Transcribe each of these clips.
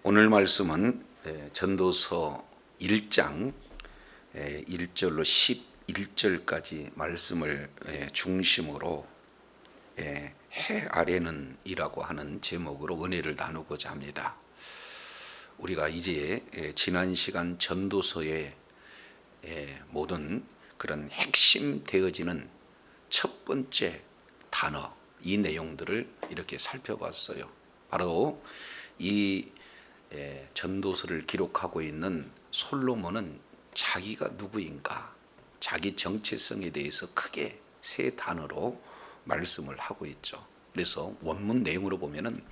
오늘 말씀은 전도서 1장 1절로 11절까지 말씀을 중심으로 해 아래는 이라고 하는 제목으로 은혜를 나누고자 합니다. 우리가 이제 지난 시간 전도서의 모든 그런 핵심 되어지는 첫 번째 단어, 이 내용들을 이렇게 살펴봤어요. 바로 이 전도서를 기록하고 있는 솔로몬은 자기가 누구인가, 자기 정체성에 대해서 크게 세 단어로 말씀을 하고 있죠. 그래서 원문 내용으로 보면은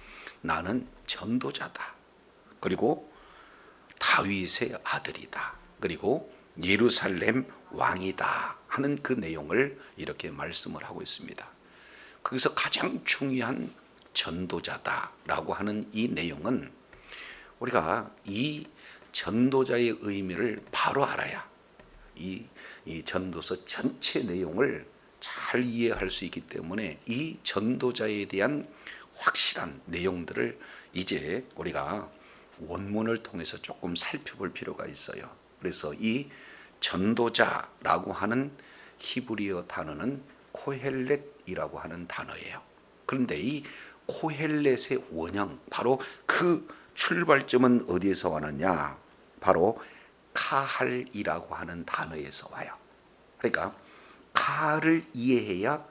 나는 전도자다, 그리고 다윗의 아들이다, 그리고 예루살렘 왕이다 하는 그 내용을 이렇게 말씀을 하고 있습니다. 거기서 가장 중요한 전도자다라고 하는 이 내용은 우리가 이 전도자의 의미를 바로 알아야 이 전도서 전체 내용을 잘 이해할 수 있기 때문에 이 전도자에 대한 확실한 내용들을 이제 우리가 원문을 통해서 조금 살펴볼 필요가 있어요. 그래서 이 전도자라고 하는 히브리어 단어는 코헬렛이라고 하는 단어예요. 그런데 이 코헬렛의 원형, 바로 그 출발점은 어디에서 왔느냐? 바로 카할이라고 하는 단어에서 와요. 그러니까 카할을 이해해야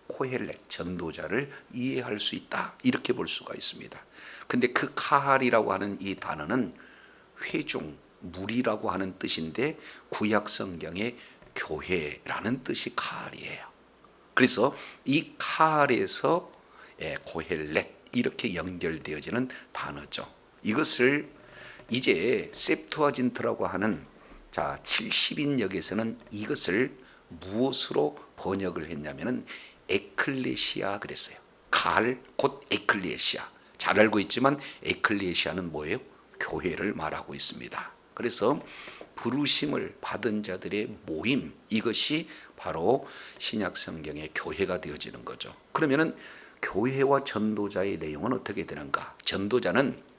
코헬렛, 전도자를 이해할 수 있다, 이렇게 볼 수가 있습니다. 근데 그 카할이라고 하는 이 단어는 회중, 무리라고 하는 뜻인데 구약 성경의 교회라는 뜻이 카할이에요. 그래서 이 카할에서 코헬렛 이렇게 연결되어지는 단어죠. 이것을 이제 septuagint라고 하는 70인역에서는 이것을 무엇으로 번역을 했냐면은 에클레시아 그랬어요. 칼 곧 에클레시아. 잘 알고 있지만 에클레시아는 뭐예요? 교회를 말하고 있습니다. 그래서 부르심을 받은 자들의 모임, 이것이 바로 신약 성경의 교회가 되어지는 거죠. 그러면은 교회와 전도자의 내용은 어떻게 되는가? 전도자는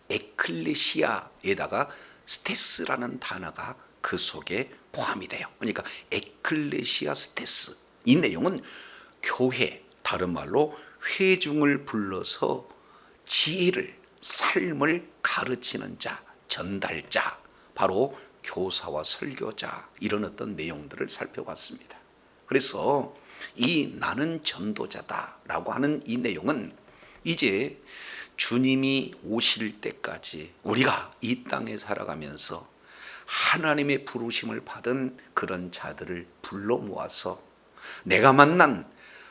에클레시아에다가 스테스라는 단어가 그 속에 포함이 돼요. 그러니까 에클레시아 스테스, 이 내용은 교회, 다른 말로 회중을 불러서 지혜를, 삶을 가르치는 자, 전달자, 바로 교사와 설교자, 이런 어떤 내용들을 살펴봤습니다. 그래서 이 나는 전도자다라고 하는 이 내용은 이제 주님이 오실 때까지 우리가 이 땅에 살아가면서 하나님의 부르심을 받은 그런 자들을 불러 모아서 내가 만난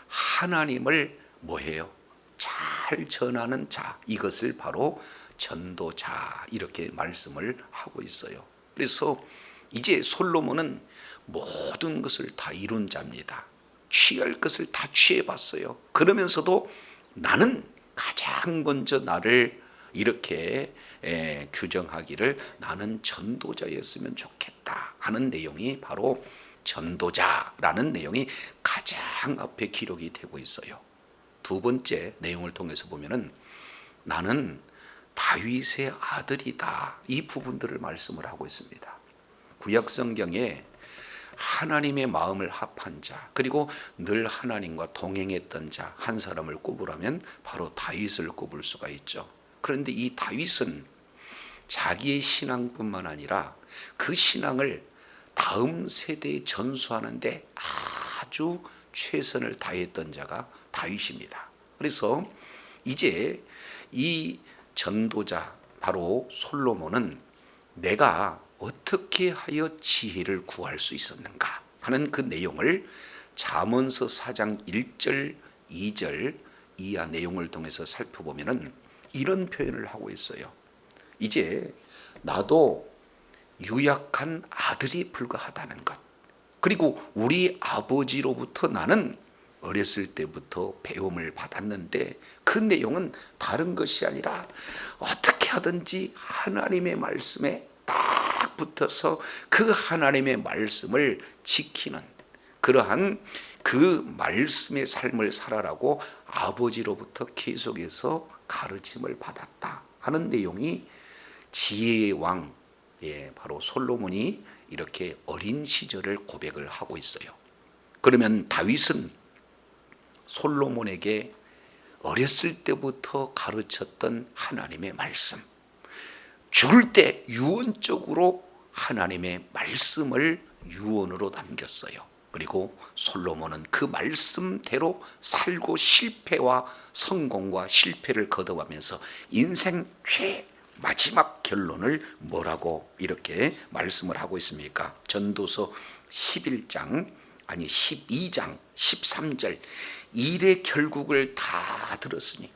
하나님을 뭐해요? 잘 전하는 자, 이것을 바로 전도자, 이렇게 말씀을 하고 있어요. 그래서 이제 솔로몬은 모든 것을 다 이룬 자입니다. 취할 것을 다 취해봤어요. 그러면서도 나는 가장 먼저 나를 이렇게 규정하기를 나는 전도자였으면 좋겠다 하는 내용이 바로 전도자라는 내용이 가장 앞에 기록이 되고 있어요. 두 번째 내용을 통해서 보면은 나는 다윗의 아들이다, 이 부분들을 말씀을 하고 있습니다. 구약 성경에 하나님의 마음을 합한 자, 그리고 늘 하나님과 동행했던 자 한 사람을 꼽으라면 바로 다윗을 꼽을 수가 있죠. 그런데 이 다윗은 자기의 신앙뿐만 아니라 그 신앙을 다음 세대에 전수하는데 아주 최선을 다했던 자가 다윗입니다. 그래서 이제 이 전도자, 바로 솔로몬은 내가 어떻게 하여 지혜를 구할 수 있었는가 하는 그 내용을 잠언서 4장 1절 2절 이하 내용을 통해서 살펴보면은 이런 표현을 하고 있어요. 이제 나도 유약한 아들이 불과하다는 것, 그리고 우리 아버지로부터 나는 어렸을 때부터 배움을 받았는데 그 내용은 다른 것이 아니라 어떻게 하든지 하나님의 말씀에 딱 붙어서 그 하나님의 말씀을 지키는 그러한 그 말씀의 삶을 살아라고 아버지로부터 계속해서 가르침을 받았다 하는 내용이 지혜의 왕, 바로 솔로몬이 이렇게 어린 시절을 고백을 하고 있어요. 그러면 다윗은 솔로몬에게 어렸을 때부터 가르쳤던 하나님의 말씀, 죽을 때 유언적으로 하나님의 말씀을 유언으로 남겼어요. 그리고 솔로몬은 그 말씀대로 살고 실패와 성공과 실패를 거듭하면서 인생 마지막 결론을 뭐라고 이렇게 말씀을 하고 있습니까? 전도서 11장 13절 일의 결국을 다 들었으니,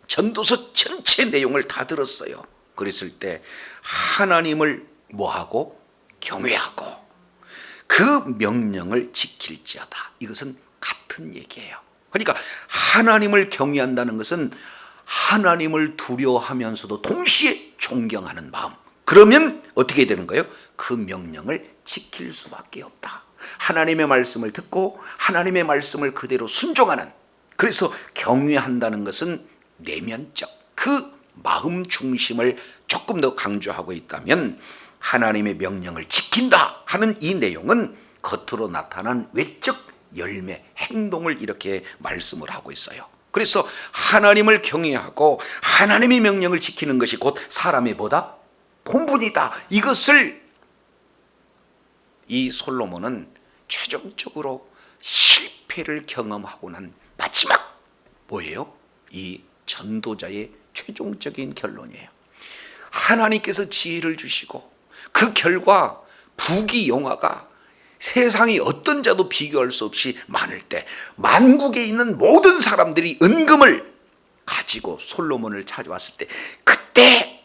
전도서 전체 내용을 다 들었어요. 그랬을 때 하나님을 뭐하고? 경외하고 그 명령을 지킬지어다. 이것은 같은 얘기예요. 그러니까 하나님을 경외한다는 것은 하나님을 두려워하면서도 동시에 존경하는 마음. 그러면 어떻게 되는 거예요? 그 명령을 지킬 수밖에 없다. 하나님의 말씀을 듣고 하나님의 말씀을 그대로 순종하는, 그래서 경외한다는 것은 내면적 그 마음 중심을 조금 더 강조하고 있다면, 하나님의 명령을 지킨다 하는 이 내용은 겉으로 나타난 외적 열매, 행동을 이렇게 말씀을 하고 있어요. 그래서 하나님을 경외하고 하나님의 명령을 지키는 것이 곧 사람의 뭐다? 본분이다. 이것을 이 솔로몬은 최종적으로 실패를 경험하고 난 마지막 뭐예요? 이 전도자의 최종적인 결론이에요. 하나님께서 지혜를 주시고 그 결과 부귀영화가 세상이 어떤 자도 비교할 수 없이 많을 때, 만국에 있는 모든 사람들이 은금을 가지고 솔로몬을 찾아왔을 때, 그때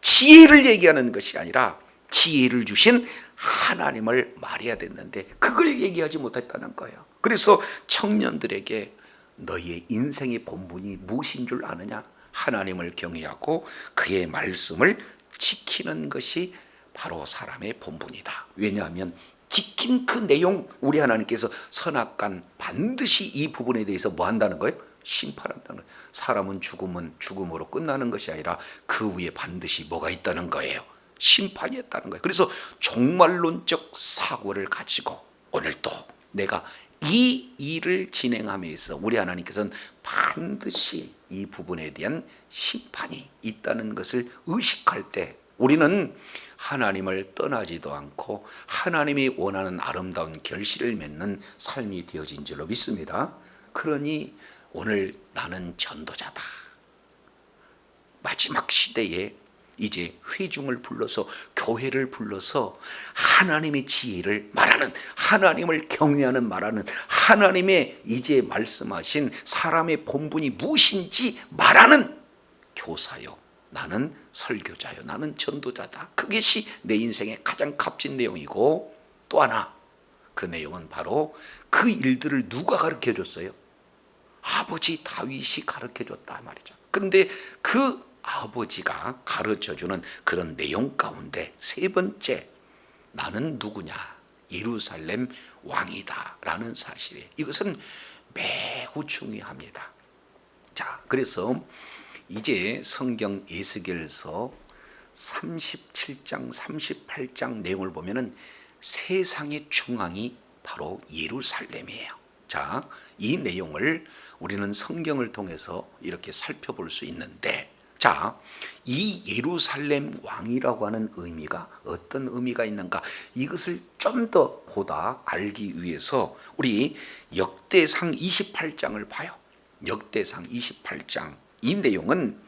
지혜를 얘기하는 것이 아니라 지혜를 주신 하나님을 말해야 됐는데 그걸 얘기하지 못했다는 거예요. 그래서 청년들에게 너희의 인생의 본분이 무엇인 줄 아느냐? 하나님을 경외하고 그의 말씀을 지키는 것이 바로 사람의 본분이다. 왜냐하면 지킨 그 내용, 우리 하나님께서 선악간 반드시 이 부분에 대해서 뭐 한다는 거예요? 심판한다는 거예요. 사람은 죽으면 죽음으로 끝나는 것이 아니라 그 위에 반드시 뭐가 있다는 거예요? 심판이 있다는 거예요. 그래서 종말론적 사고를 가지고 오늘도 내가 이 일을 진행함에 있어 우리 하나님께서는 반드시 이 부분에 대한 심판이 있다는 것을 의식할 때 우리는 하나님을 떠나지도 않고 하나님이 원하는 아름다운 결실을 맺는 삶이 되어진 줄로 믿습니다. 그러니 오늘 나는 전도자다. 마지막 시대에 이제 회중을 불러서, 교회를 불러서 하나님의 지혜를 말하는, 하나님을 경외하는 말하는, 하나님의 이제 말씀하신 사람의 본분이 무엇인지 말하는 교사요, 나는 설교자요, 나는 전도자다. 그것이 내 인생의 가장 값진 내용이고, 또 하나 그 내용은 바로 그 일들을 누가 가르쳐 줬어요? 아버지 다윗이 가르쳐 줬다 말이죠. 그런데 그 아버지가 가르쳐주는 그런 내용 가운데 세 번째, 나는 누구냐? 예루살렘 왕이다 라는 사실이에요. 이것은 매우 중요합니다. 자, 그래서 이제 성경 에스겔서 37장 38장 내용을 보면은 세상의 중앙이 바로 예루살렘이에요. 자, 이 내용을 우리는 성경을 통해서 이렇게 살펴볼 수 있는데, 자, 이 예루살렘 왕이라고 하는 의미가 어떤 의미가 있는가, 이것을 좀 더 보다 알기 위해서 우리 역대상 28장을 봐요. 역대상 28장, 이 내용은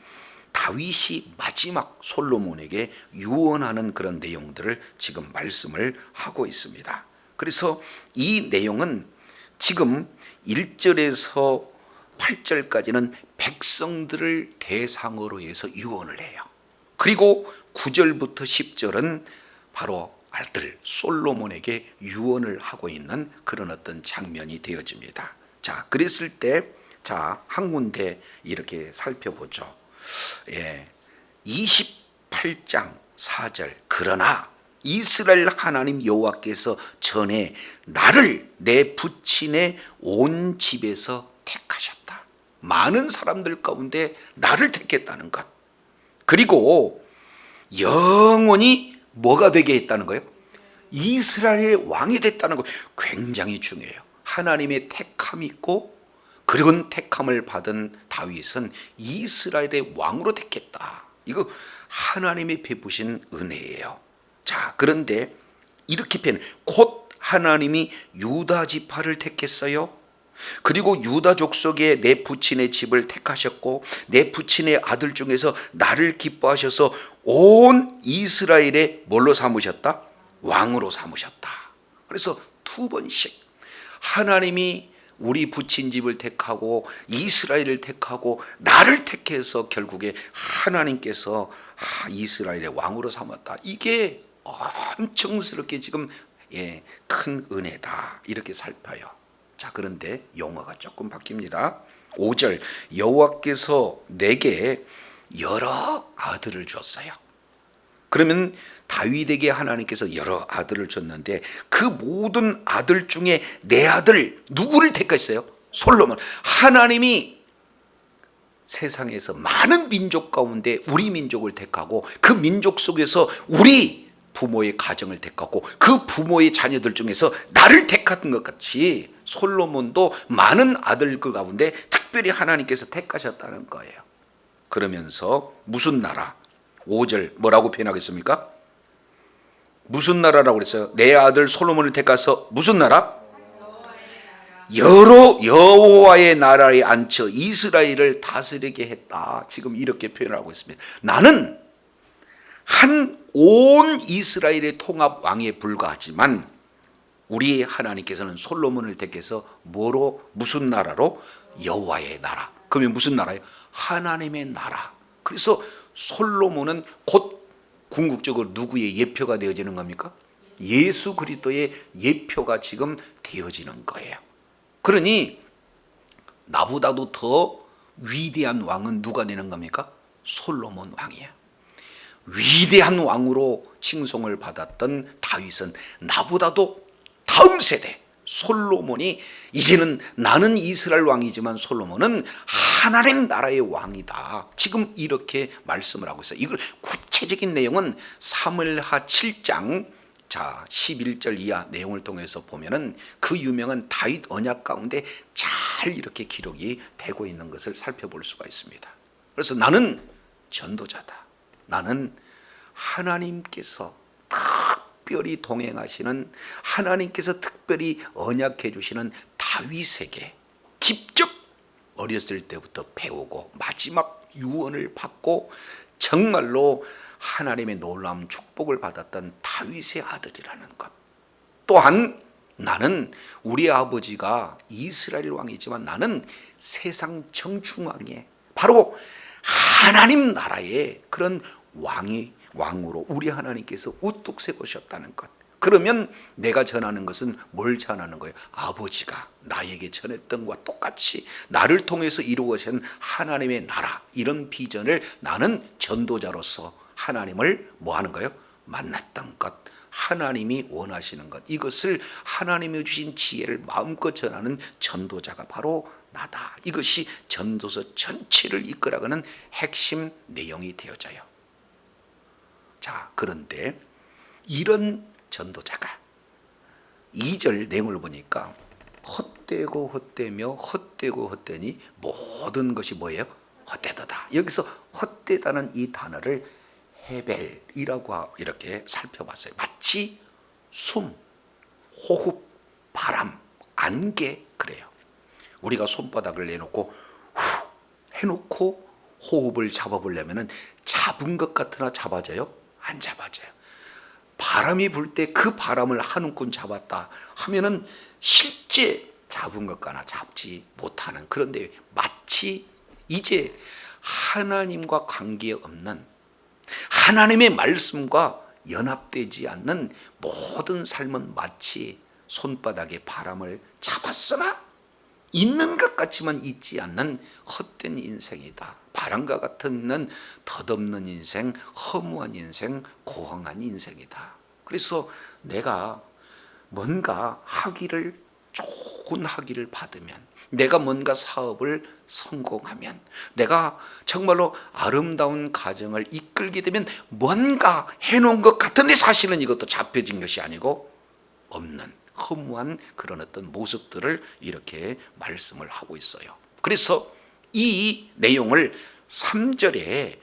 다윗이 마지막 솔로몬에게 유언하는 그런 내용들을 지금 말씀을 하고 있습니다. 그래서 이 내용은 지금 1절에서 8절까지는 백성들을 대상으로 해서 유언을 해요. 그리고 9절부터 10절은 바로 아들 솔로몬에게 유언을 하고 있는 그런 어떤 장면이 되어집니다. 자, 그랬을 때, 자, 한 군데 이렇게 살펴보죠. 28장 4절, 그러나 이스라엘 하나님 여호와께서 전에 나를 내 부친의 온 집에서 택하셨다. 많은 사람들 가운데 나를 택했다는 것. 그리고 영원히 뭐가 되게 했다는 거예요? 이스라엘의 왕이 됐다는 거 굉장히 중요해요. 하나님의 택함이 있고, 그리고 택함을 받은 다윗은 이스라엘의 왕으로 택했다. 이거 하나님이 베푸신 은혜예요. 자, 그런데 이렇게 표현, 곧 하나님이 유다 지파를 택했어요. 그리고 유다 족속의 내 부친의 집을 택하셨고, 내 부친의 아들 중에서 나를 기뻐하셔서 온 이스라엘의 뭘로 삼으셨다? 왕으로 삼으셨다. 그래서 두 번씩 하나님이 우리 부친 집을 택하고 이스라엘을 택하고 나를 택해서 결국에 하나님께서 이스라엘의 왕으로 삼았다. 이게 엄청스럽게 지금 큰 은혜다, 이렇게 살펴요. 자, 그런데 용어가 조금 바뀝니다. 5절, 여호와께서 내게 여러 아들을 줬어요. 그러면 다윗에게 하나님께서 여러 아들을 줬는데, 그 모든 아들 중에 내 아들 누구를 택했어요? 솔로몬. 하나님이 세상에서 많은 민족 가운데 우리 민족을 택하고, 그 민족 속에서 우리 부모의 가정을 택하고, 그 부모의 자녀들 중에서 나를 택한 것 같이 솔로몬도 많은 아들 그 가운데 특별히 하나님께서 택하셨다는 거예요. 그러면서 무슨 나라? 5절 뭐라고 표현하겠습니까? 무슨 나라라고 그랬어요? 내 아들 솔로몬을 택해서 무슨 나라? 여러 여호와의 나라에 앉혀 이스라엘을 다스리게 했다. 지금 이렇게 표현하고 있습니다. 나는 한 온 이스라엘의 통합 왕에 불과하지만 우리 하나님께서는 솔로몬을 택해서 뭐로, 무슨 나라로? 여호와의 나라. 그러면 무슨 나라예요? 하나님의 나라. 그래서 솔로몬은 곧 궁극적으로 누구의 예표가 되어지는 겁니까? 예수 그리스도의 예표가 지금 되어지는 거예요. 그러니 나보다도 더 위대한 왕은 누가 되는 겁니까? 솔로몬 왕이에요. 위대한 왕으로 칭송을 받았던 다윗은 나보다도 다음 세대 솔로몬이, 이제는 나는 이스라엘 왕이지만 솔로몬은 하나님 나라의 왕이다. 지금 이렇게 말씀을 하고 있어요. 이걸 구체적인 내용은 사무엘하 7장 11절 이하 내용을 통해서 보면은 그 유명한 다윗 언약 가운데 잘 이렇게 기록이 되고 있는 것을 살펴볼 수가 있습니다. 그래서 나는 전도자다. 나는 하나님께서 특별히 동행하시는, 하나님께서 특별히 언약해 주시는 다윗에게 직접 어렸을 때부터 배우고 마지막 유언을 받고 정말로 하나님의 놀라운 축복을 받았던 다윗의 아들이라는 것. 또한 나는 우리 아버지가 이스라엘 왕이지만 나는 세상 정중앙에 바로 하나님 나라의 그런 왕으로 우리 하나님께서 우뚝 세우셨다는 것. 그러면 내가 전하는 것은 뭘 전하는 거예요? 아버지가 나에게 전했던 것과 똑같이 나를 통해서 이루어진 하나님의 나라, 이런 비전을 나는 전도자로서 하나님을 뭐 하는 거예요? 만났던 것, 하나님이 원하시는 것, 이것을 하나님이 주신 지혜를 마음껏 전하는 전도자가 바로 나다. 이것이 전도서 전체를 이끌어가는 핵심 내용이 되어져요. 자, 그런데 이런 전도자가 2절 내용을 보니까 헛되고 헛되며 헛되고 헛되니 모든 것이 뭐예요? 헛되도다. 여기서 헛되다는 이 단어를 헤벨이라고 이렇게 살펴봤어요. 마치 숨, 호흡, 바람, 안개, 그래요. 우리가 손바닥을 내놓고 후 해놓고 호흡을 잡아보려면 잡은 것 같으나 잡아져요? 안 잡아져요. 바람이 불 때 그 바람을 한 움큼 잡았다 하면은 실제 잡은 것과나 잡지 못하는, 그런데 마치 이제 하나님과 관계없는, 하나님의 말씀과 연합되지 않는 모든 삶은 마치 손바닥에 바람을 잡았으나 있는 것 같지만 있지 않는 헛된 인생이다. 바람과 같은 덧없는 인생, 허무한 인생, 고황한 인생이다. 그래서 내가 뭔가 학위를, 좋은 학위를 받으면, 내가 뭔가 사업을 성공하면, 내가 정말로 아름다운 가정을 이끌게 되면 뭔가 해놓은 것 같은데 사실은 이것도 잡혀진 것이 아니고 없는 허무한 그런 어떤 모습들을 이렇게 말씀을 하고 있어요. 그래서 이 내용을 3절에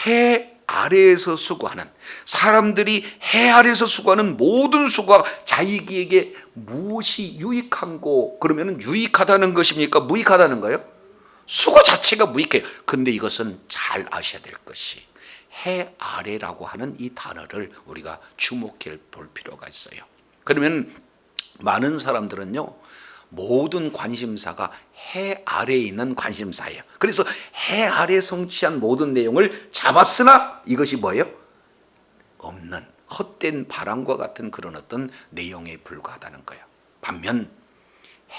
해 아래에서 수고하는 사람들이, 해 아래에서 수고하는 모든 수고가 자기에게 무엇이 유익한고, 그러면 유익하다는 것입니까? 무익하다는 거예요? 수고 자체가 무익해요. 근데 이것은 잘 아셔야 될 것이, 해 아래라고 하는 이 단어를 우리가 주목해 볼 필요가 있어요. 그러면 많은 사람들은요, 모든 관심사가 해 아래에 있는 관심사예요. 그래서 해 아래 성취한 모든 내용을 잡았으나 이것이 뭐예요? 없는 헛된 바람과 같은 그런 어떤 내용에 불과하다는 거예요. 반면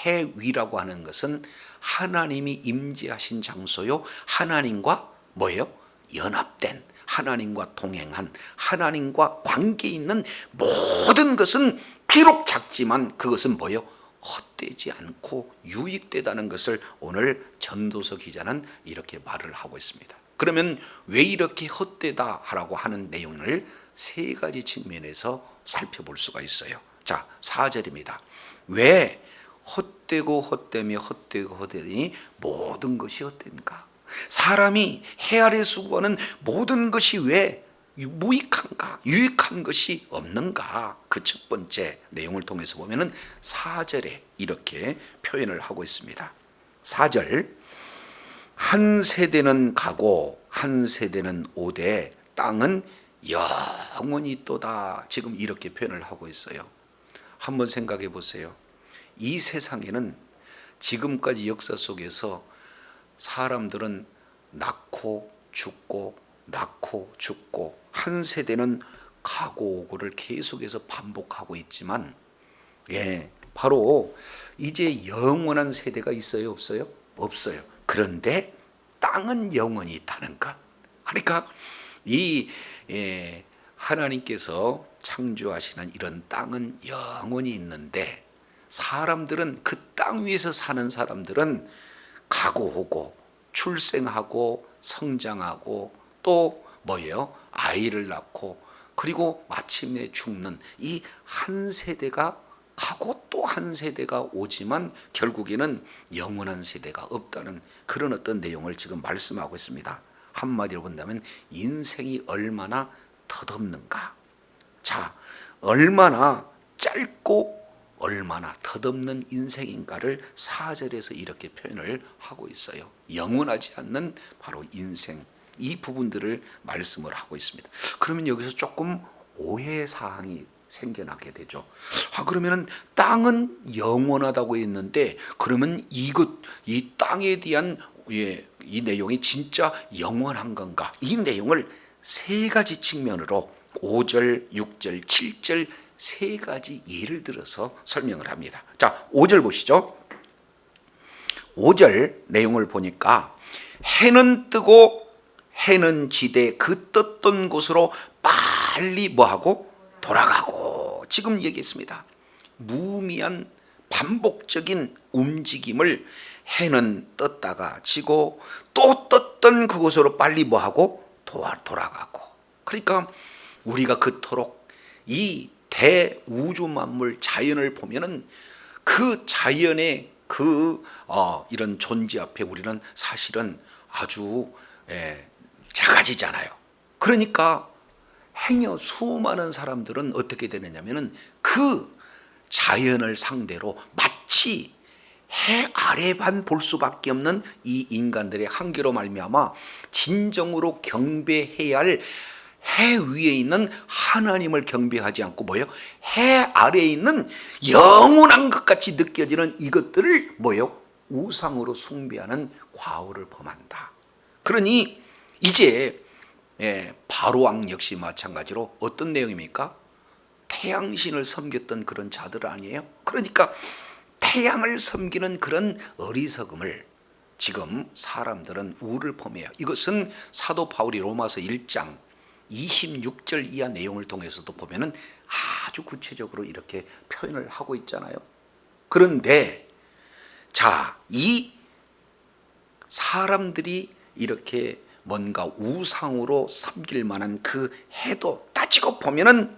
해 위라고 하는 것은 하나님이 임재하신 장소요, 하나님과 뭐예요? 연합된, 하나님과 동행한, 하나님과 관계 있는 모든 것은 비록 작지만 그것은 뭐예요? 헛되지 않고 유익되다는 것을 오늘 전도서 기자는 이렇게 말을 하고 있습니다. 그러면 왜 이렇게 헛되다라고 하는 내용을 세 가지 측면에서 살펴볼 수가 있어요. 자, 4절입니다. 왜 헛되고 헛되며 헛되고 헛되니 모든 것이 헛된가? 사람이 해 아래 수고하는 모든 것이 왜 무익한가? 유익한 것이 없는가? 그 첫 번째 내용을 통해서 보면은 4절에 이렇게 표현을 하고 있습니다. 4절, 한 세대는 가고 한 세대는 오되 땅은 영원히 있도다. 지금 이렇게 표현을 하고 있어요. 한번 생각해 보세요. 이 세상에는 지금까지 역사 속에서 사람들은 낳고 죽고 낳고 죽고 한 세대는 가고 오고를 계속해서 반복하고 있지만, 바로 이제 영원한 세대가 있어요, 없어요? 없어요. 그런데 땅은 영원히 있다는 것. 그러니까 이 하나님께서 창조하시는 이런 땅은 영원히 있는데, 사람들은 그 땅 위에서 사는 사람들은 가고 오고 출생하고 성장하고 또 뭐예요? 아이를 낳고 그리고 마침내 죽는 이 한 세대가 가고 또 한 세대가 오지만 결국에는 영원한 세대가 없다는 그런 어떤 내용을 지금 말씀하고 있습니다. 한마디로 본다면 인생이 얼마나 덧없는가. 자, 얼마나 짧고 얼마나 덧없는 인생인가를 4절에서 이렇게 표현을 하고 있어요. 영원하지 않는 바로 인생, 이 부분들을 말씀을 하고 있습니다. 그러면 여기서 조금 오해사항이 생겨나게 되죠. 그러면 땅은 영원하다고 했는데, 그러면 이 땅에 대한 이 내용이 진짜 영원한 건가? 이 내용을 세 가지 측면으로 5절, 6절, 7절 세 가지 예를 들어서 설명을 합니다. 자, 5절 보시죠. 5절 내용을 보니까 해는 뜨고 해는 지되 그 떴던 곳으로 빨리 뭐하고? 돌아가고. 지금 얘기했습니다. 무의미한 반복적인 움직임을 해는 떴다가 지고 또 떴던 그곳으로 빨리 뭐하고? 돌아가고. 그러니까 우리가 그토록 이 대우주 만물 자연을 보면은 그 자연의 이런 존재 앞에 우리는 사실은 아주 작아지잖아요. 그러니까 행여 수많은 사람들은 어떻게 되느냐면은 그 자연을 상대로 마치 해 아래만 볼 수밖에 없는 이 인간들의 한계로 말미암아 진정으로 경배해야 할 해 위에 있는 하나님을 경배하지 않고 뭐예요? 해 아래에 있는 영원한 것 같이 느껴지는 이것들을 뭐예요? 우상으로 숭배하는 과오를 범한다. 그러니 이제 바로왕 역시 마찬가지로 어떤 내용입니까? 태양신을 섬겼던 그런 자들 아니에요? 그러니까 태양을 섬기는 그런 어리석음을 지금 사람들은 우를 범해요. 이것은 사도 바울이 로마서 1장 26절 이하 내용을 통해서도 보면은 아주 구체적으로 이렇게 표현을 하고 있잖아요. 그런데 자, 이 사람들이 이렇게 뭔가 우상으로 섬길 만한 그 해도 따지고 보면은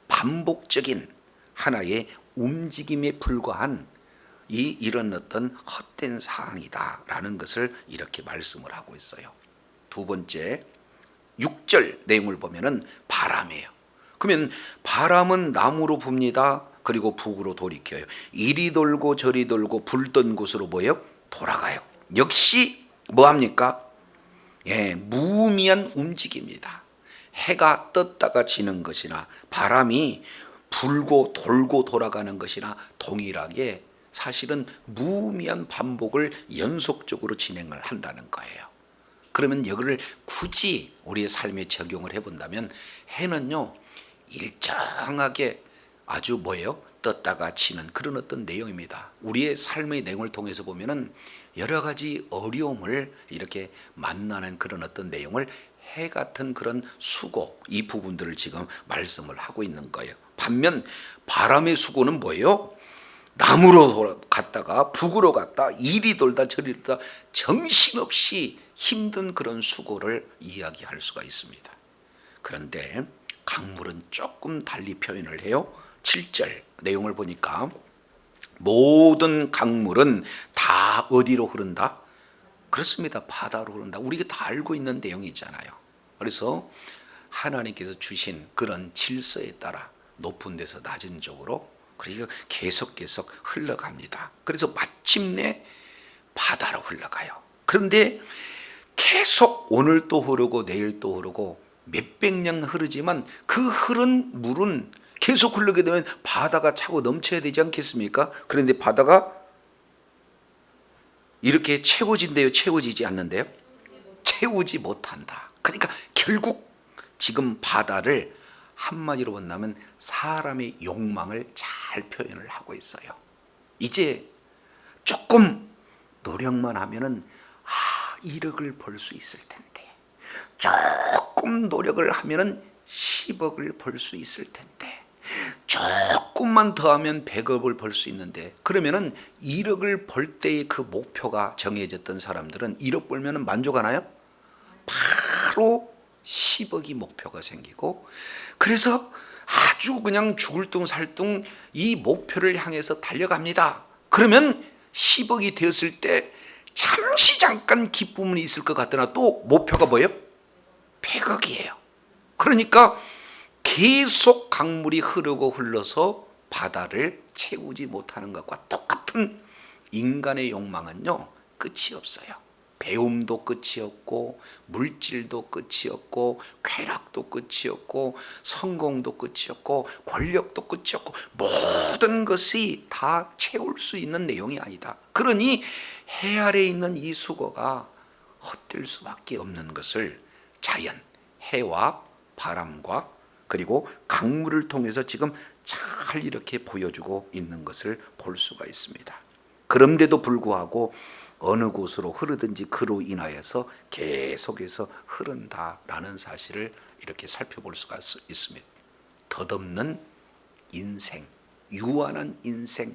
반복적인 하나의 움직임에 불과한 이런 어떤 헛된 사항이다라는 것을 이렇게 말씀을 하고 있어요. 두 번째 6절 내용을 보면은 바람이에요. 그러면 바람은 남으로 붑니다. 그리고 북으로 돌이켜요. 이리 돌고 저리 돌고 불던 곳으로 뭐예요? 돌아가요. 역시 뭐합니까? 예, 무의미한 움직임입니다. 해가 떴다가 지는 것이나 바람이 불고 돌고 돌아가는 것이나 동일하게 사실은 무의미한 반복을 연속적으로 진행을 한다는 거예요. 그러면 이거를 굳이 우리의 삶에 적용을 해본다면 해는요 일정하게 아주 뭐예요? 떴다가 치는 그런 어떤 내용입니다. 우리의 삶의 내용을 통해서 보면은 여러 가지 어려움을 이렇게 만나는 그런 어떤 내용을 해 같은 그런 수고 이 부분들을 지금 말씀을 하고 있는 거예요. 반면 바람의 수고는 뭐예요? 남으로 갔다가 북으로 갔다 이리 돌다 저리 돌다 정신없이 힘든 그런 수고를 이야기할 수가 있습니다. 그런데 강물은 조금 달리 표현을 해요. 7절 내용을 보니까 모든 강물은 다 어디로 흐른다? 그렇습니다. 바다로 흐른다. 우리가 다 알고 있는 내용이잖아요. 그래서 하나님께서 주신 그런 질서에 따라 높은 데서 낮은 쪽으로 그러니까 계속 흘러갑니다. 그래서 마침내 바다로 흘러가요. 그런데 계속 오늘 또 흐르고 내일 또 흐르고 몇백 년 흐르지만 그 흐른 물은 계속 흐르게 되면 바다가 차고 넘쳐야 되지 않겠습니까? 그런데 바다가 이렇게 채워진대요? 채워지지 않는데요? 채우지 못한다. 그러니까 결국 지금 바다를 한마디로 본다면 사람의 욕망을 잘 표현을 하고 있어요. 이제 조금 노력만 하면은 1억을 벌 수 있을 텐데, 조금 노력을 하면은 10억을 벌 수 있을 텐데, 조금만 더 하면 100억을 벌 수 있는데, 그러면은 1억을 벌 때의 그 목표가 정해졌던 사람들은 1억 벌면은 만족하나요? 바로 10억이 목표가 생기고, 그래서 아주 그냥 죽을 둥 살 둥 이 목표를 향해서 달려갑니다. 그러면 10억이 되었을 때 잠깐 기쁨은 있을 것 같으나 또 목표가 뭐예요? 100억이에요. 그러니까 계속 강물이 흐르고 흘러서 바다를 채우지 못하는 것과 똑같은 인간의 욕망은요 끝이 없어요. 배움도 끝이 없고 물질도 끝이 없고 쾌락도 끝이 없고 성공도 끝이 없고 권력도 끝이 없고 모든 것이 다 채울 수 있는 내용이 아니다. 그러니 해 아래에 있는 이 수고가 헛될 수밖에 없는 것을 자연, 해와 바람과 그리고 강물을 통해서 지금 잘 이렇게 보여주고 있는 것을 볼 수가 있습니다. 그런데도 불구하고 어느 곳으로 흐르든지 그로 인하여서 계속해서 흐른다라는 사실을 이렇게 살펴볼 수가 있습니다. 덧없는 인생, 유한한 인생,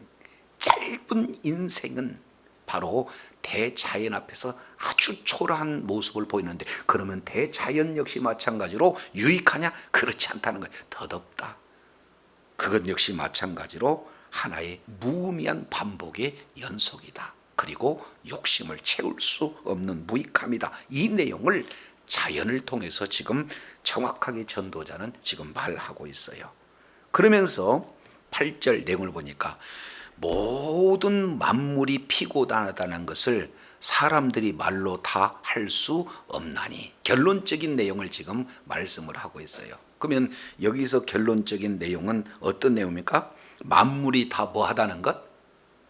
짧은 인생은 바로 대자연 앞에서 아주 초라한 모습을 보이는데, 그러면 대자연 역시 마찬가지로 유익하냐? 그렇지 않다는 거예요. 덧없다. 그것 역시 마찬가지로 하나의 무의미한 반복의 연속이다. 그리고 욕심을 채울 수 없는 무익함이다. 이 내용을 자연을 통해서 지금 정확하게 전도자는 지금 말하고 있어요. 그러면서 8절 내용을 보니까 모든 만물이 피고 나다는 것을 사람들이 말로 다 할 수 없나니, 결론적인 내용을 지금 말씀을 하고 있어요. 그러면 여기서 결론적인 내용은 어떤 내용입니까? 만물이 다 뭐 하다는 것?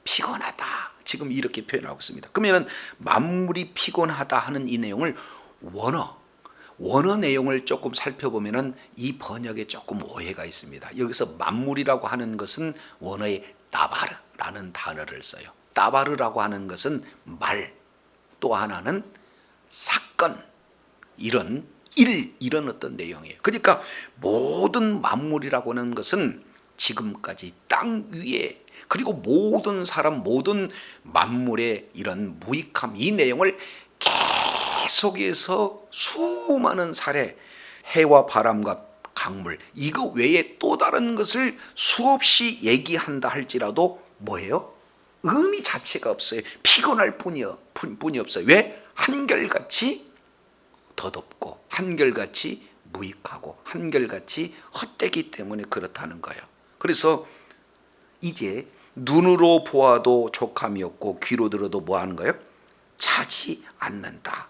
피곤하다. 지금 이렇게 표현하고 있습니다. 그러면 만물이 피곤하다 하는 이 내용을 원어 내용을 조금 살펴보면 이 번역에 조금 오해가 있습니다. 여기서 만물이라고 하는 것은 원어의 따바르라는 단어를 써요. 따바르라고 하는 것은 말, 또 하나는 사건, 이런 어떤 내용이에요. 그러니까 모든 만물이라고 하는 것은 지금까지 땅 위에, 그리고 모든 사람 모든 만물의 이런 무익함, 이 내용을 계속해서 수많은 사례, 해와 바람과 강물, 이거 외에 또 다른 것을 수없이 얘기한다 할지라도 뭐예요? 의미 자체가 없어요. 피곤할 뿐이 없어요. 왜? 한결같이 덧없고 한결같이 무익하고 한결같이 헛되기 때문에 그렇다는 거예요. 그래서 이제 눈으로 보아도 족함이 없고 귀로 들어도 뭐 하는 거예요? 차지 않는다.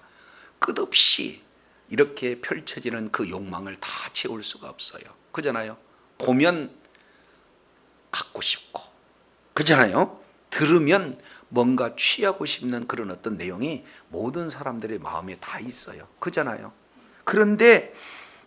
끝없이 이렇게 펼쳐지는 그 욕망을 다 채울 수가 없어요. 그잖아요. 보면 갖고 싶고, 그잖아요. 들으면 뭔가 취하고 싶는 그런 어떤 내용이 모든 사람들의 마음에 다 있어요. 그잖아요. 그런데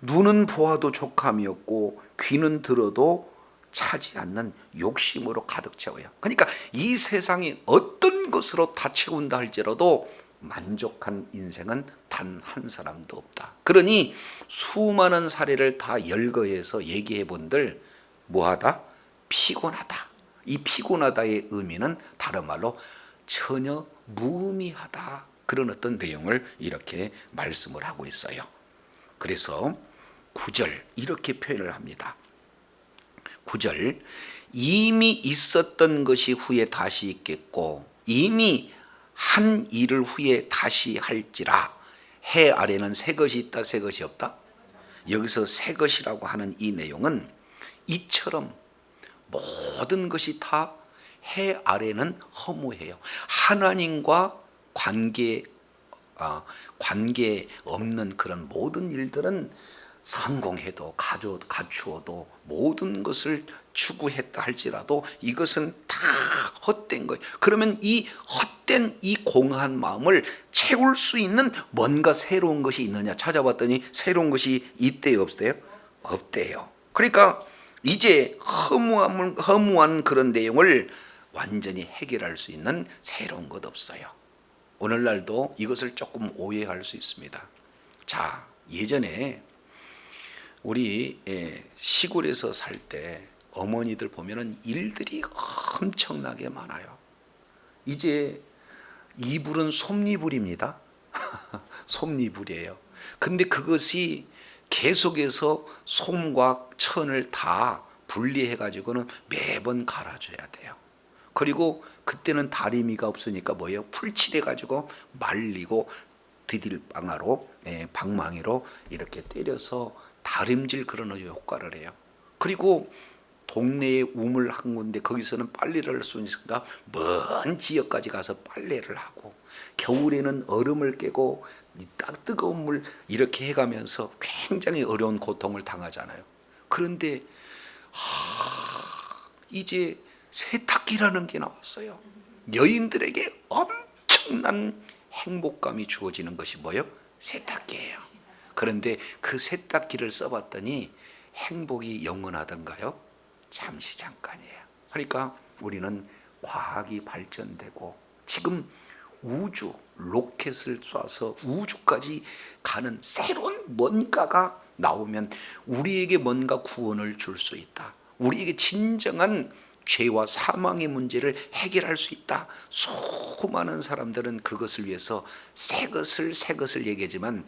눈은 보아도 족함이 없고 귀는 들어도 차지 않는 욕심으로 가득 채워요. 그러니까 이 세상이 어떤 것으로 다 채운다 할지라도 만족한 인생은 단 한 사람도 없다. 그러니 수많은 사례를 다 열거해서 얘기해 본들 뭐하다? 피곤하다. 이 피곤하다의 의미는 다른 말로 전혀 무의미하다. 그런 어떤 내용을 이렇게 말씀을 하고 있어요. 그래서 9절 이렇게 표현을 합니다. 9절, 이미 있었던 것이 후에 다시 있겠고 이미 한 일을 후에 다시 할지라. 해 아래는 새 것이 있다, 새 것이 없다. 여기서 새 것이라고 하는 이 내용은 이처럼 모든 것이 다 해 아래는 허무해요. 하나님과 관계 없는 그런 모든 일들은 성공해도 갖추어도 모든 것을 추구했다 할지라도 이것은 다 헛된 거예요. 그러면 이 헛된 이 공허한 마음을 채울 수 있는 뭔가 새로운 것이 있느냐 찾아봤더니 새로운 것이 있대요, 없대요? 없대요. 그러니까 이제 허무한 그런 내용을 완전히 해결할 수 있는 새로운 것 없어요. 오늘날도 이것을 조금 오해할 수 있습니다. 자, 예전에 우리 시골에서 살 때 어머니들 보면은 일들이 엄청나게 많아요. 이제 이불은 솜이불입니다. 솜이불이에요. 근데 그것이 계속해서 솜과 천을 다 분리해 가지고는 매번 갈아줘야 돼요. 그리고 그때는 다리미가 없으니까 뭐예요? 풀칠해 가지고 말리고 방망이로 이렇게 때려서 다림질 그런 효과를 해요. 그리고 동네에 우물 한 군데 거기서는 빨래를 할 수 있으니까 먼 지역까지 가서 빨래를 하고 겨울에는 얼음을 깨고 딱 뜨거운 물 이렇게 해가면서 굉장히 어려운 고통을 당하잖아요. 그런데 이제 세탁기라는 게 나왔어요. 여인들에게 엄청난 행복감이 주어지는 것이 뭐예요? 세탁기예요. 그런데 그 세탁기를 써봤더니 행복이 영원하던가요? 잠시 잠깐이에요. 그러니까 우리는 과학이 발전되고 지금 우주 로켓을 쏴서 우주까지 가는 새로운 뭔가가 나오면 우리에게 뭔가 구원을 줄 수 있다. 우리에게 진정한 죄와 사망의 문제를 해결할 수 있다. 수많은 사람들은 그것을 위해서 새 것을 얘기하지만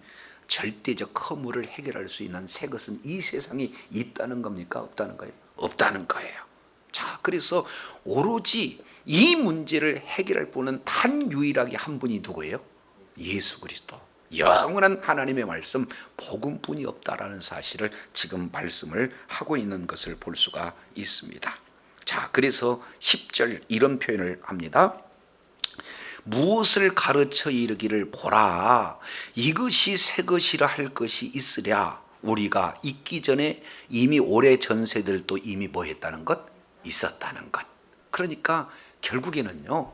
절대적 허물을 해결할 수 있는 새 것은 이 세상에 있다는 겁니까? 없다는 거예요? 없다는 거예요. 자, 그래서 오로지 이 문제를 해결할 분은 단 유일하게 한 분이 누구예요? 예수 그리스도. 영원한 하나님의 말씀 복음뿐이 없다라는 사실을 지금 말씀을 하고 있는 것을 볼 수가 있습니다. 자, 그래서 10절 이런 표현을 합니다. 무엇을 가르쳐 이르기를 보라. 이것이 새 것이라 할 것이 있으랴. 우리가 있기 전에 이미 오래 전세들도 이미 뭐 했다는 것? 있었다는 것. 그러니까 결국에는요,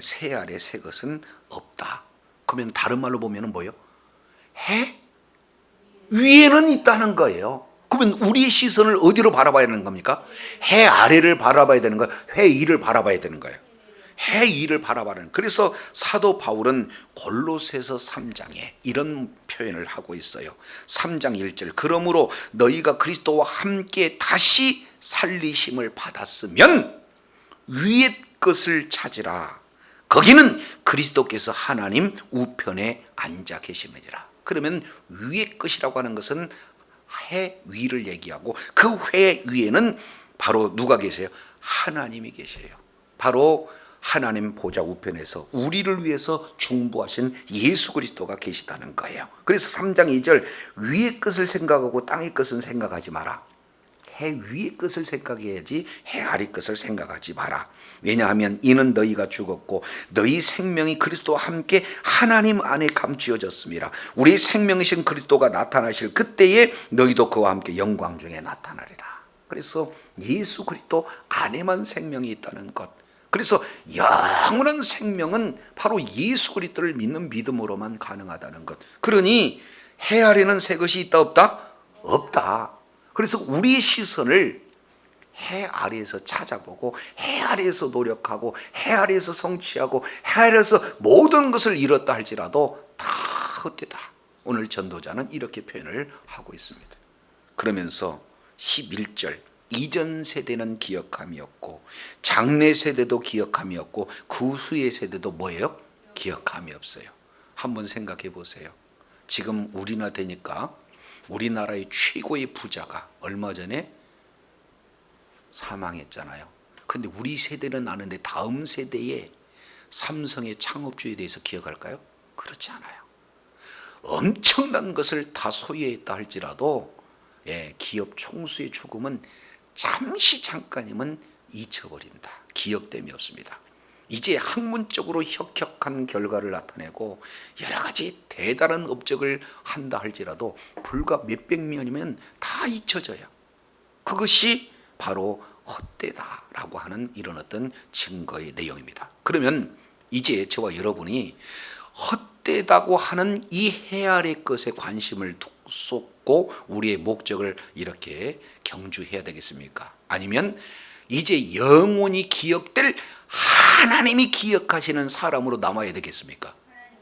새 아래 새 것은 없다. 그러면 다른 말로 보면 뭐예요? 해 위에는 있다는 거예요. 그러면 우리의 시선을 어디로 바라봐야 되는 겁니까? 해 아래를 바라봐야 되는 거예요? 해 위를 바라봐야 되는 거예요? 해 위를 바라봐는. 그래서 사도 바울은 골로새서 3장에 이런 표현을 하고 있어요. 3장 1절. 그러므로 너희가 그리스도와 함께 다시 살리심을 받았으면 위의 것을 찾으라. 거기는 그리스도께서 하나님 우편에 앉아 계시느니라. 그러면 위의 것이라고 하는 것은 해 위를 얘기하고 그 해 위에는 바로 누가 계세요? 하나님이 계세요. 바로 하나님 보좌 우편에서 우리를 위해서 중보하신 예수 그리스도가 계시다는 거예요. 그래서 3장 2절 위의 것을 생각하고 땅의 것은 생각하지 마라. 해 위의 것을 생각해야지 해 아래 것을 생각하지 마라. 왜냐하면 이는 너희가 죽었고 너희 생명이 그리스도와 함께 하나님 안에 감추어졌습니다. 우리 생명이신 그리스도가 나타나실 그때에 너희도 그와 함께 영광 중에 나타나리라. 그래서 예수 그리스도 안에만 생명이 있다는 것. 그래서 영원한 생명은 바로 예수 그리스도를 믿는 믿음으로만 가능하다는 것. 그러니 해 아래는 새 것이 있다 없다? 없다. 그래서 우리의 시선을 해 아래에서 찾아보고 해 아래에서 노력하고 해 아래에서 성취하고 해 아래에서 모든 것을 이뤘다 할지라도 다 헛되다. 오늘 전도자는 이렇게 표현을 하고 있습니다. 그러면서 11절 이전 세대는 기억함이 없고 장래 세대도 기억함이 없고 그 후의 세대도 뭐예요? 기억함이 없어요. 한번 생각해 보세요. 지금 우리나 되니까 우리나라의 최고의 부자가 얼마 전에 사망했잖아요. 근데 우리 세대는 아는데 다음 세대의 삼성의 창업주에 대해서 기억할까요? 그렇지 않아요. 엄청난 것을 다 소유했다 할지라도 기업 총수의 죽음은 잠깐이면 잊혀버린다. 기억됨이 없습니다. 이제 학문적으로 혁혁한 결과를 나타내고 여러 가지 대단한 업적을 한다 할지라도 불과 몇백 년이면 다 잊혀져요. 그것이 바로 헛되다라고 하는 이런 어떤 증거의 내용입니다. 그러면 이제 저와 여러분이 헛되다고 하는 이 해 아래 것에 관심을 쏟고 우리의 목적을 이렇게 경주해야 되겠습니까? 아니면 이제 영원히 기억될 하나님이 기억하시는 사람으로 남아야 되겠습니까?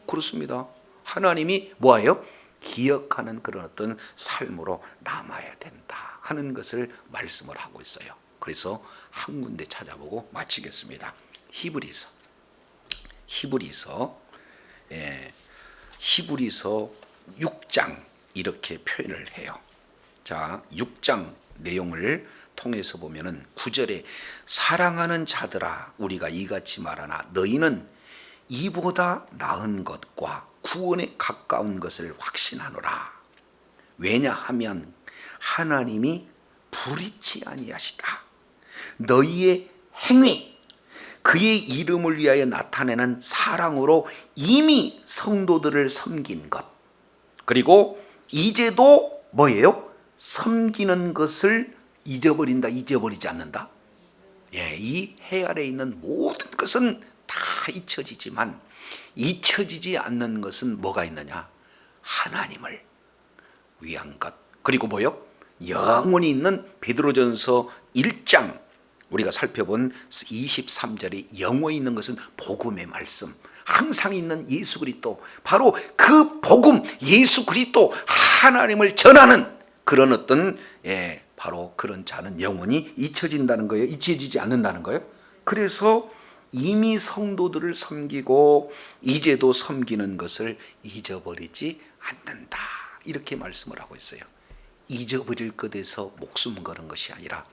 그렇습니다. 하나님이 뭐예요? 기억하는 그런 어떤 삶으로 남아야 된다 하는 것을 말씀을 하고 있어요. 그래서 한 군데 찾아보고 마치겠습니다. 히브리서 6장 이렇게 표현을 해요. 자, 6장 내용을 통해서 보면은 9절에 사랑하는 자들아 우리가 이같이 말하나 너희는 이보다 나은 것과 구원에 가까운 것을 확신하노라. 왜냐하면 하나님이 불의치 아니하시다. 너희의 행위 그의 이름을 위하여 나타내는 사랑으로 이미 성도들을 섬긴 것, 그리고 이제도 뭐예요? 섬기는 것을 잊어버린다, 잊어버리지 않는다. 이 해 아래에 있는 모든 것은 다 잊혀지지만 잊혀지지 않는 것은 뭐가 있느냐? 하나님을 위한 것. 그리고 뭐요? 영원히 있는 베드로전서 1장 우리가 살펴본 23절에 영원히 있는 것은 복음의 말씀, 항상 있는 예수 그리스도, 바로 그 복음 예수 그리스도 하나님을 전하는 그런 어떤 바로 그런 자는 영원히 잊혀진다는 거예요. 잊혀지지 않는다는 거예요. 그래서 이미 성도들을 섬기고 이제도 섬기는 것을 잊어버리지 않는다 이렇게 말씀을 하고 있어요. 잊어버릴 것에서 목숨 거는 것이 아니라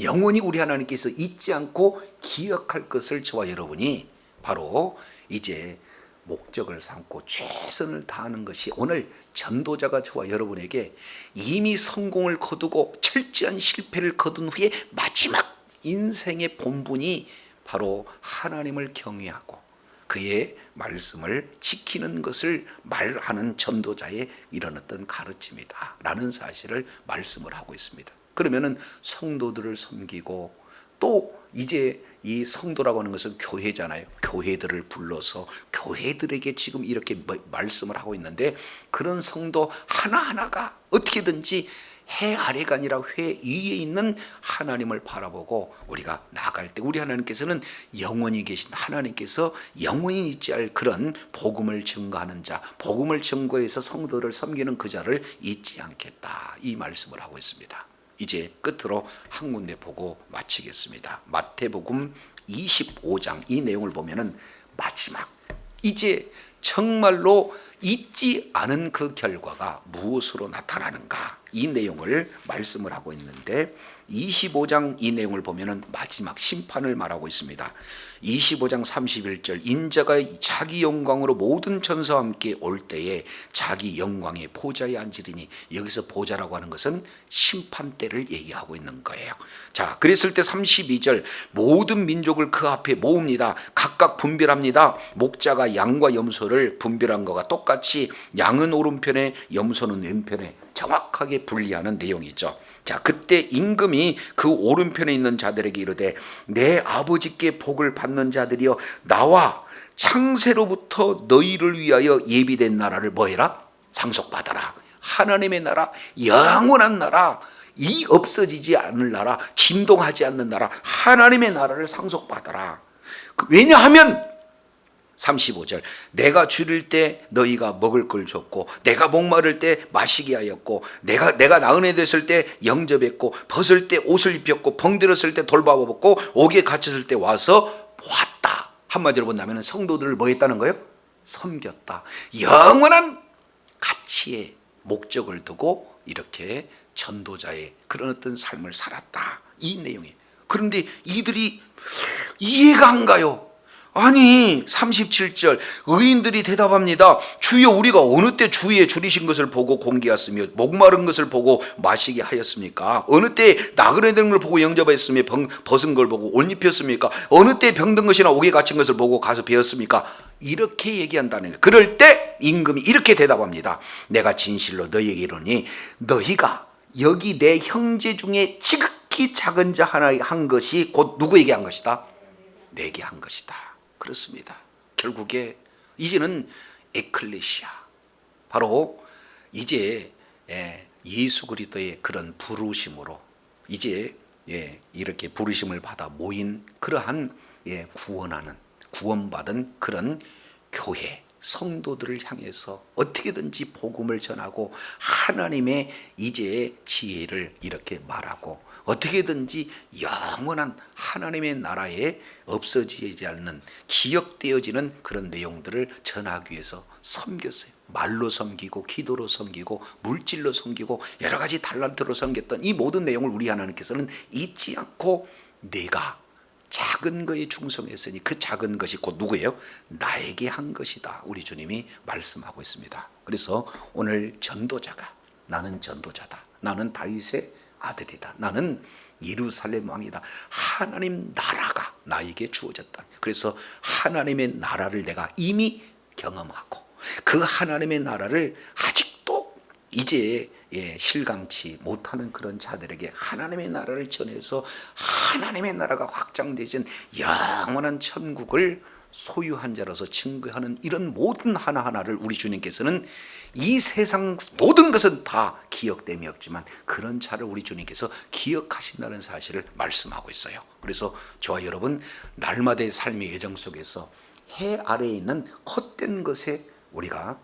영원히 우리 하나님께서 잊지 않고 기억할 것을 저와 여러분이 바로 이제 목적을 삼고 최선을 다하는 것이 오늘 전도자가 저와 여러분에게 이미 성공을 거두고 철저한 실패를 거둔 후에 마지막 인생의 본분이 바로 하나님을 경외하고 그의 말씀을 지키는 것을 말하는 전도자의 이런 어떤 가르침이다 라는 사실을 말씀을 하고 있습니다. 그러면은 성도들을 섬기고 또 이제 이 성도라고 하는 것은 교회잖아요. 교회들을 불러서 교회들에게 지금 이렇게 말씀을 하고 있는데 그런 성도 하나하나가 어떻게든지 해 아래가 아니라 해 위에 있는 하나님을 바라보고 우리가 나아갈 때 우리 하나님께서는 영원히 계신 하나님께서 영원히 있지 않을 그런 복음을 증거하는 자, 복음을 증거해서 성도를 섬기는 그 자를 잊지 않겠다 이 말씀을 하고 있습니다. 이제 끝으로 한 군데 보고 마치겠습니다. 마태복음 25장 이 내용을 보면은 마지막 이제 정말로 잊지 않은 그 결과가 무엇으로 나타나는가 이 내용을 말씀을 하고 있는데 25장 이 내용을 보면은 마지막 심판을 말하고 있습니다. 25장 31절 인자가 자기 영광으로 모든 천사와 함께 올 때에 자기 영광의 보좌에 앉으리니 여기서 보좌라고 하는 것은 심판 때를 얘기하고 있는 거예요. 자, 그랬을 때 32절 모든 민족을 그 앞에 모읍니다. 각각 분별합니다. 목자가 양과 염소를 분별한 것과 똑같이 양은 오른편에 염소는 왼편에 정확하게 분리하는 내용이죠. 자, 그때 임금이 그 오른편에 있는 자들에게 이르되 내 아버지께 복을 받는 자들이여 나와 창세로부터 너희를 위하여 예비된 나라를 뭐해라? 상속받아라. 하나님의 나라, 영원한 나라, 이 없어지지 않을 나라, 진동하지 않는 나라, 하나님의 나라를 상속받아라. 왜냐하면 35절 내가 줄일 때 너희가 먹을 걸 줬고 내가 목마를 때 마시게 하였고 내가 나은혜 됐을 때 영접했고 벗을 때 옷을 입혔고 병들었을 때 돌봐봤고 옥에 갇혔을 때 와서 보았다. 한마디로 본다면 성도들을 뭐 했다는 거예요? 섬겼다. 영원한 가치의 목적을 두고 이렇게 전도자의 그런 어떤 삶을 살았다. 이 내용이에요. 그런데 이들이 이해가 안 가요. 아니 37절 의인들이 대답합니다. 주여 우리가 어느 때 주위에 줄이신 것을 보고 공개하였으며 목마른 것을 보고 마시게 하였습니까? 어느 때 나그네 된 걸 보고 영접하였으며 벗은 걸 보고 옷 입혔습니까? 어느 때 병든 것이나 옥에 갇힌 것을 보고 가서 배웠습니까? 이렇게 얘기한다는 거예요. 그럴 때 임금이 이렇게 대답합니다. 내가 진실로 너희에게 이르니 너희가 여기 내 형제 중에 지극히 작은 자 하나 한 것이 곧 누구에게 한 것이다? 내게 한 것이다. 그렇습니다. 결국에 이제는 에클레시아 바로 이제 예수 그리스도의 그런 부르심으로 이제 이렇게 부르심을 받아 모인 그러한 구원하는 구원받은 그런 교회 성도들을 향해서 어떻게든지 복음을 전하고 하나님의 이제 지혜를 이렇게 말하고 어떻게든지 영원한 하나님의 나라에 없어지지 않는 기억되어지는 그런 내용들을 전하기 위해서 섬겼어요. 말로 섬기고 기도로 섬기고 물질로 섬기고 여러 가지 달란트로 섬겼던 이 모든 내용을 우리 하나님께서는 잊지 않고 내가 작은 거에 충성했으니 그 작은 것이 곧 누구예요? 나에게 한 것이다. 우리 주님이 말씀하고 있습니다. 그래서 오늘 전도자가 나는 전도자다. 나는 다윗의 아들이다. 나는 예루살렘 왕이다. 하나님 나라가 나에게 주어졌다. 그래서 하나님의 나라를 내가 이미 경험하고 그 하나님의 나라를 아직도 이제 실감치 못하는 그런 자들에게 하나님의 나라를 전해서 하나님의 나라가 확장되진 영원한 천국을 소유한 자로서 증거하는 이런 모든 하나하나를 우리 주님께서는 이 세상 모든 것은 다 기억됨이 없지만 그런 자를 우리 주님께서 기억하신다는 사실을 말씀하고 있어요. 그래서 저와 여러분 날마다의 삶의 예정 속에서 해 아래에 있는 헛된 것에 우리가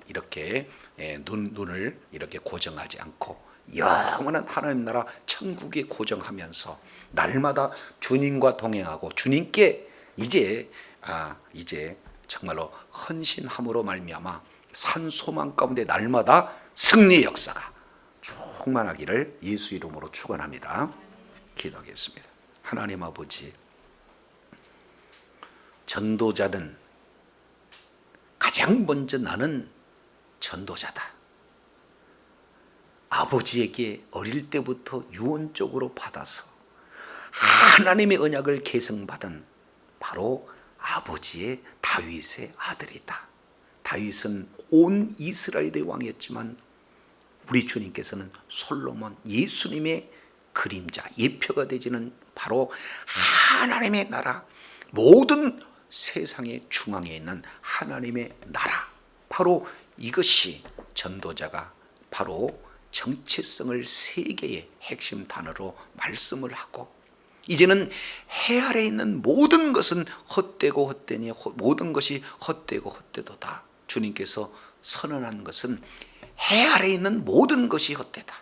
이렇게 눈을 이렇게 고정하지 않고 영원한 하나님 나라 천국에 고정하면서 날마다 주님과 동행하고 주님께 이제 정말로 헌신함으로 말미암아 산 소망 가운데 날마다 승리의 역사가 충만하기를 예수 이름으로 축원합니다. 기도하겠습니다. 하나님 아버지, 전도자는 가장 먼저 나는 전도자다. 아버지에게 어릴 때부터 유언적으로 받아서 하나님의 언약을 계승받은 바로 아버지의 다윗의 아들이다. 다윗은 온 이스라엘의 왕이었지만 우리 주님께서는 솔로몬 예수님의 그림자 예표가 되지는 바로 하나님의 나라 모든 세상의 중앙에 있는 하나님의 나라 바로 이것이 전도자가 바로 정체성을 세계의 핵심 단어로 말씀을 하고 이제는 해 아래에 있는 모든 것은 헛되고 헛되니 모든 것이 헛되고 헛되도다. 주님께서 선언한 것은 해 아래에 있는 모든 것이 헛되다.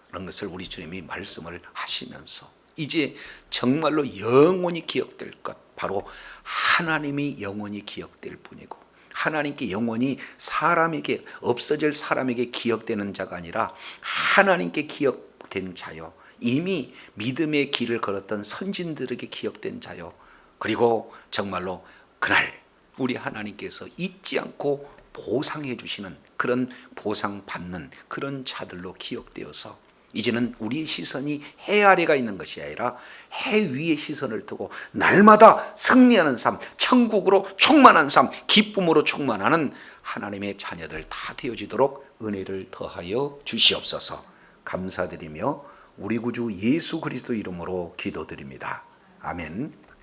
그런 것을 우리 주님이 말씀을 하시면서 이제 정말로 영원히 기억될 것, 바로 하나님이 영원히 기억될 뿐이고, 하나님께 영원히 사람에게, 없어질 사람에게 기억되는 자가 아니라 하나님께 기억된 자요, 이미 믿음의 길을 걸었던 선진들에게 기억된 자요, 그리고 정말로 그날 우리 하나님께서 잊지 않고 보상해 주시는, 그런 보상받는 그런 자들로 기억되어서 이제는 우리의 시선이 해 아래가 있는 것이 아니라 해 위에 시선을 두고 날마다 승리하는 삶, 천국으로 충만한 삶, 기쁨으로 충만하는 하나님의 자녀들 다 되어지도록 은혜를 더하여 주시옵소서. 감사드리며 우리 구주 예수 그리스도 이름으로 기도드립니다. 아멘.